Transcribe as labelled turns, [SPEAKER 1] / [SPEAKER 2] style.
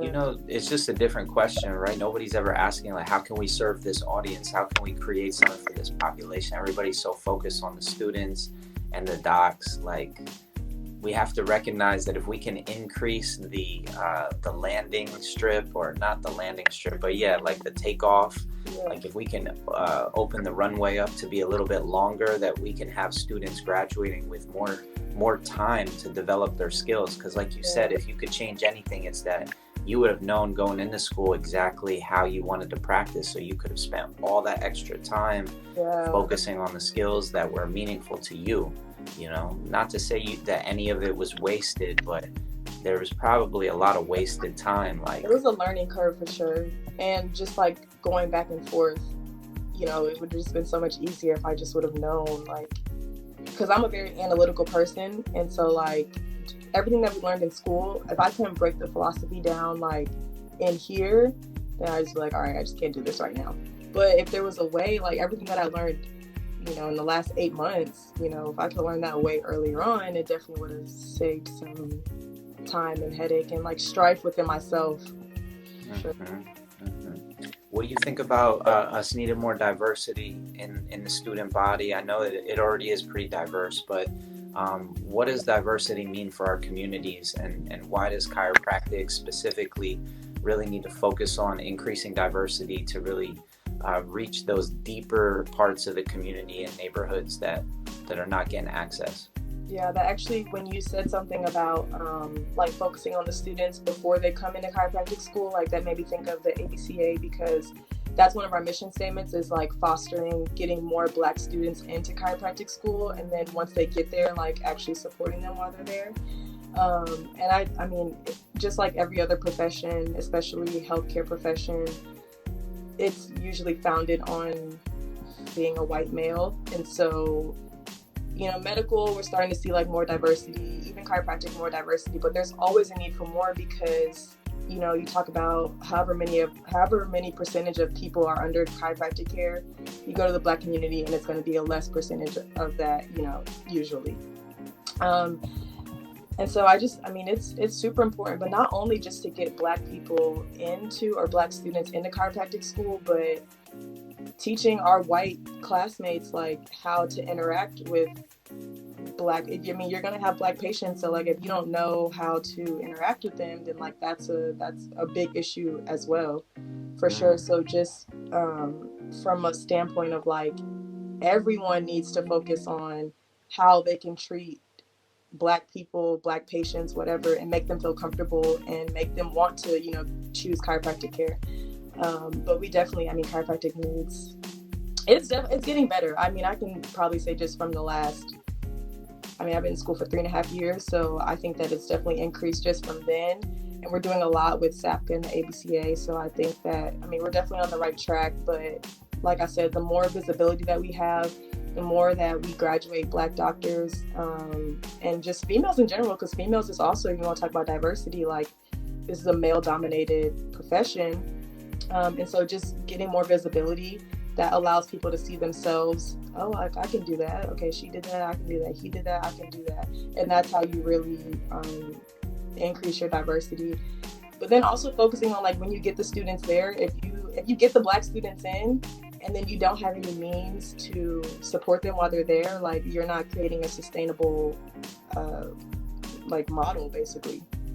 [SPEAKER 1] You know, it's just a different question, right? Nobody's ever asking, like, how can we serve this audience? How can we create something for this population? Everybody's so focused on the students and the docs. Like, we have to recognize that if we can increase the landing strip, or not the landing strip, but yeah, like the takeoff, like if we can open the runway up to be a little bit longer, that we can have students graduating with more time to develop their skills. Because like you said, if you could change anything, it's that you would have known going into school exactly how you wanted to practice, so you could have spent all that extra time focusing on the skills that were meaningful to you. You know, not to say that any of it was wasted, but there was probably a lot of wasted time. Like,
[SPEAKER 2] it was a learning curve for sure, and just like going back and forth, you know, it would have just been so much easier if I just would have known, like, because I'm a very analytical person, and so like everything that we learned in school, if I couldn't break the philosophy down like in here, then I just be like, all right, I just can't do this right now. But if there was a way, like everything that I learned, you know, in the last 8 months, you know, if I could learn that way earlier on, it definitely would have saved some time and headache and like strife within myself. Sure.
[SPEAKER 1] What do you think about us needing more diversity in the student body? I know that it already is pretty diverse, but what does diversity mean for our communities, and why does chiropractic specifically really need to focus on increasing diversity to really reach those deeper parts of the community and neighborhoods that are not getting access?
[SPEAKER 2] Yeah, that actually, when you said something about like focusing on the students before they come into chiropractic school, like that made me think of the ABCA, because that's one of our mission statements, is like fostering, getting more Black students into chiropractic school, and then once they get there, like actually supporting them while they're there. And I mean, just like every other profession, especially healthcare profession, it's usually founded on being a white male. And so, you know, medical, we're starting to see like more diversity, even chiropractic, more diversity, but there's always a need for more, because, you know, you talk about however many percentage of people are under chiropractic care, you go to the Black community and it's going to be a less percentage of that, you know, usually. And so I mean, it's super important, but not only just to get Black people into, or Black students into chiropractic school, but teaching our white classmates like how to interact with Black. I mean, you're gonna have Black patients, so like if you don't know how to interact with them, then like that's a big issue as well, for sure. So just from a standpoint of like everyone needs to focus on how they can treat Black people, Black patients, whatever, and make them feel comfortable and make them want to, you know, choose chiropractic care. But we definitely, I mean, chiropractic needs, it's getting better. I mean, I can probably say just from the last, I mean, I've been in school for 3.5 years, so I think that it's definitely increased just from then. And we're doing a lot with SAPCA and the ABCA, so I think that, I mean, we're definitely on the right track. But like I said, the more visibility that we have, the more that we graduate Black doctors, and just females in general, because females is also, you want to talk about diversity, like this is a male-dominated profession. And so just getting more visibility that allows people to see themselves, oh, I can do that. Okay, she did that, I can do that. He did that, I can do that. And that's how you really increase your diversity. But then also focusing on like when you get the students there, if you get the Black students in and then you don't have any means to support them while they're there, like you're not creating a sustainable like model, basically.